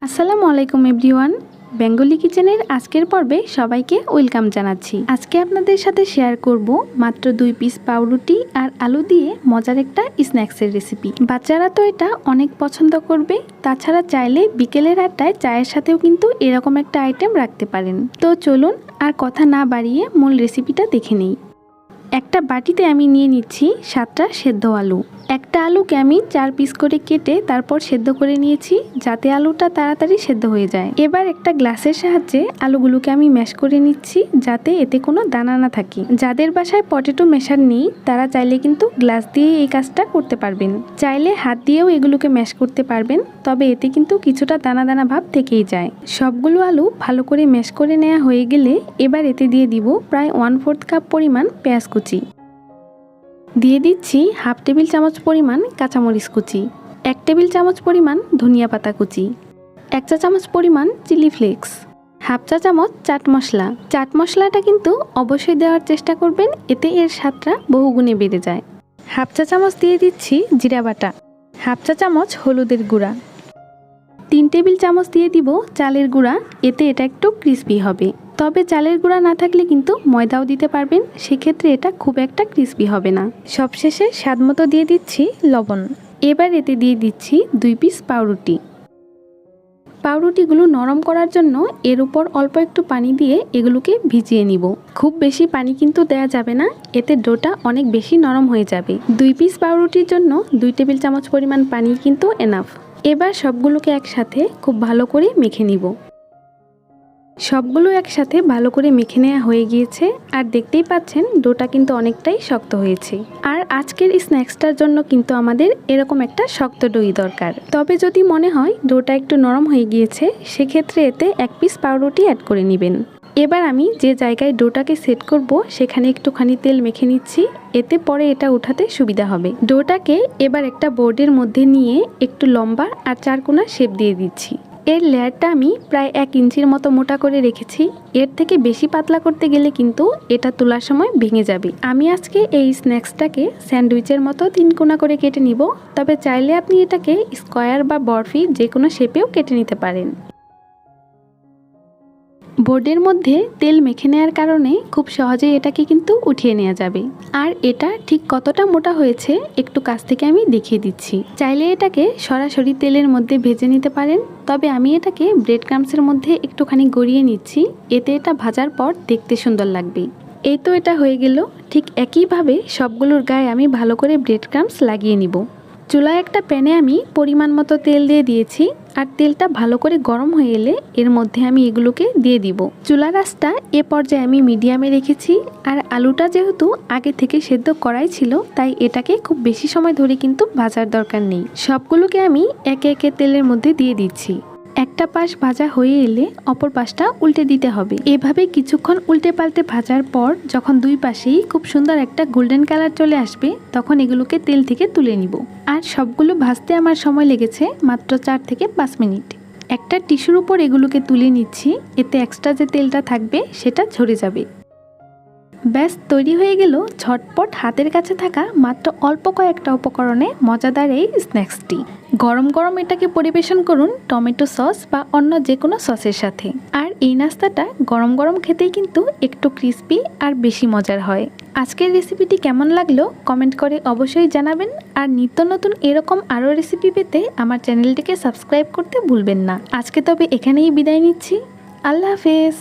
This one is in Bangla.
আসসালামু আলাইকুম এভরিওয়ান, বেঙ্গলি কিচেনের আজকের পর্বে সবাইকে ওয়েলকাম জানাচ্ছি। আজকে আপনাদের সাথে শেয়ার করব মাত্র 2 পিস পাউরুটি আর আলু দিয়ে মজার একটা স্ন্যাক্সের রেসিপি। বাচ্চারা তো এটা অনেক পছন্দ করবে, তাছাড়া চাইলে বিকেলের আড্ডায় চায়ের সাথেও কিন্তু এরকম একটা আইটেম রাখতে পারেন। তো চলুন আর কথা না বাড়িয়ে মূল রেসিপিটা দেখে নেই। একটা বাটিতে আমি নিয়ে নিচ্ছি 7টা সেদ্ধ আলু। একটা আলুকে আমি 4 পিস করে কেটে তারপর সেদ্ধ করে নিয়েছি, যাতে আলুটা তাড়াতাড়ি সেদ্ধ হয়ে যায়। এবার একটা গ্লাসের সাহায্যে আলুগুলোকে আমি ম্যাশ করে নিচ্ছি, যাতে এতে কোনো দানা না থাকে। যাদের বাসায় পটেটো ম্যাশার নেই তারা চাইলে কিন্তু গ্লাস দিয়ে এই কাজটা করতে পারবেন। চাইলে হাত দিয়েও এগুলোকে ম্যাশ করতে পারবেন, তবে এতে কিন্তু কিছুটা দানা দানা ভাব থেকেই যায়। সবগুলো আলু ভালো করে ম্যাশ করে নেওয়া হয়ে গেলে এবার এতে দিয়ে দিব প্রায় 1/4 কাপ পরিমাণ পেঁয়াজ কুচি। দিয়ে দিচ্ছি হাফ টেবিল চামচ পরিমাণ কাঁচামরিচ কুচি, 1 টেবিল চামচ পরিমাণ ধনিয়া পাতা কুচি, 1 চা চামচ পরিমাণ চিলি ফ্লেক্স, হাফ চা চামচ চাট মশলা। চাট মশলাটা কিন্তু অবশ্যই দেওয়ার চেষ্টা করবেন, এতে এর স্বাদটা বহুগুণে বেড়ে যায়। হাফ চা চামচ দিয়ে দিচ্ছি জিরা বাটা, হাফ চা চামচ হলুদের গুঁড়া, 3 টেবিল চামচ দিয়ে দিব চালের গুঁড়া, এতে এটা একটু ক্রিস্পি হবে। তবে চালের গুঁড়া না থাকলে কিন্তু ময়দাও দিতে পারবেন, সেক্ষেত্রে এটা খুব একটা ক্রিস্পি হবে না। সবশেষে স্বাদমতো দিয়ে দিচ্ছি লবণ। এবার এতে দিয়ে দিচ্ছি 2 পিস পাউরুটি। পাউরুটিগুলো নরম করার জন্য এর উপর অল্প একটু পানি দিয়ে এগুলোকে ভিজিয়ে নিব। খুব বেশি পানি কিন্তু দেয়া যাবে না, এতে ডোটা অনেক বেশি নরম হয়ে যাবে। 2 পিস পাউরুটির জন্য 2 টেবিল চামচ পরিমাণ পানি কিন্তু এনাফ। এবার সবগুলোকে একসাথে খুব ভালো করে মেখে নিব। সবগুলো একসাথে ভালো করে মেখে নেওয়া হয়ে গিয়েছে, আর দেখতেই পাচ্ছেন ডোটা কিন্তু অনেকটাই শক্ত হয়েছে। আর আজকের স্ন্যাক্সটার জন্য কিন্তু আমাদের এরকম একটা শক্ত ডোই দরকার। তবে যদি মনে হয় ডোটা একটু নরম হয়ে গিয়েছে, সেক্ষেত্রে এতে 1 পিস পাউরুটি অ্যাড করে নেবেন। এবার আমি যে জায়গায় ডোটাকে সেট করব সেখানে একটুখানি তেল মেখে নিচ্ছি, এতে পরে এটা উঠাতে সুবিধা হবে। ডোটাকে এবার একটা বোর্ডের মধ্যে নিয়ে একটু লম্বা আর 4 কোণা শেপ দিয়ে দিচ্ছি। এর লেয়ারটা আমি প্রায় 1 ইঞ্চির মতো মোটা করে রেখেছি। এর থেকে বেশি পাতলা করতে গেলে কিন্তু এটা তোলার সময় ভেঙে যাবে। আমি আজকে এই স্ন্যাক্সটাকে স্যান্ডউইচের মতো 3 কোণা করে কেটে নিব, তবে চাইলে আপনি এটাকে স্কোয়ার বা বরফি যে কোনো শেপেও কেটে নিতে পারেন। বোর্ডের মধ্যে তেল মেখে নেওয়ার কারণে খুব সহজেই এটাকে কিন্তু উঠিয়ে নেওয়া যাবে। আর এটা ঠিক কতটা মোটা হয়েছে একটু কাছ থেকে আমি দেখিয়ে দিচ্ছি। চাইলে এটাকে সরাসরি তেলের মধ্যে ভেজে নিতে পারেন, তবে আমি এটাকে ব্রেড ক্রাম্বসের মধ্যে একটুখানি গড়িয়ে নিচ্ছি, এতে এটা ভাজার পর দেখতে সুন্দর লাগবে। এই তো এটা হয়ে গেল। ঠিক একইভাবে সবগুলোর গায়ে আমি ভালো করে ব্রেড ক্রাম্বস লাগিয়ে নিব। চুলায় একটা প্যানে আমি পরিমাণ মতো তেল দিয়ে দিয়েছি, আর তেলটা ভালো করে গরম হয়ে এলে এর মধ্যে আমি এগুলোকে দিয়ে দিব। চুলার আঁচটা এ পর্যায়ে আমি মিডিয়ামে রেখেছি, আর আলুটা যেহেতু আগে থেকে সেদ্ধ করাই ছিল, তাই এটাকে খুব বেশি সময় ধরে কিন্তু ভাজার দরকার নেই। সবগুলোকে আমি একে একে তেলের মধ্যে দিয়ে দিচ্ছি। একটা পাশ ভাজা হয়ে এলে অপর পাশটা উল্টে দিতে হবে। এভাবে কিছুক্ষণ উল্টে পাল্টে ভাজার পর যখন 2 পাশেই খুব সুন্দর একটা গোল্ডেন কালার চলে আসবে, তখন এগুলোকে তেল থেকে তুলে নিব। আর সবগুলো ভাজতে আমার সময় লেগেছে মাত্র 4 থেকে 5 মিনিট। একটা টিস্যুর উপর এগুলোকে তুলে নিচ্ছি, এতে এক্সট্রা যে তেলটা থাকবে সেটা ঝরে যাবে। ব্যাস তৈরি হয়ে গেল ঝটপট হাতের কাছে থাকা মাত্র অল্প কয়েকটা উপকরণে মজাদার এই স্ন্যাক্সটি। গরম গরম এটাকে পরিবেশন করুন টমেটো সস বা অন্য যে কোনো সসের সাথে। আর এই নাস্তাটা গরম গরম খেতেই কিন্তু একটু ক্রিস্পি আর বেশি মজার হয়। আজকের রেসিপিটি কেমন লাগলো কমেন্ট করে অবশ্যই জানাবেন, আর নিত্য নতুন এরকম আরও রেসিপি পেতে আমার চ্যানেলটিকে সাবস্ক্রাইব করতে ভুলবেন না। আজকে তবে এখানেই বিদায় নিচ্ছি। আল্লাহ হাফেজ।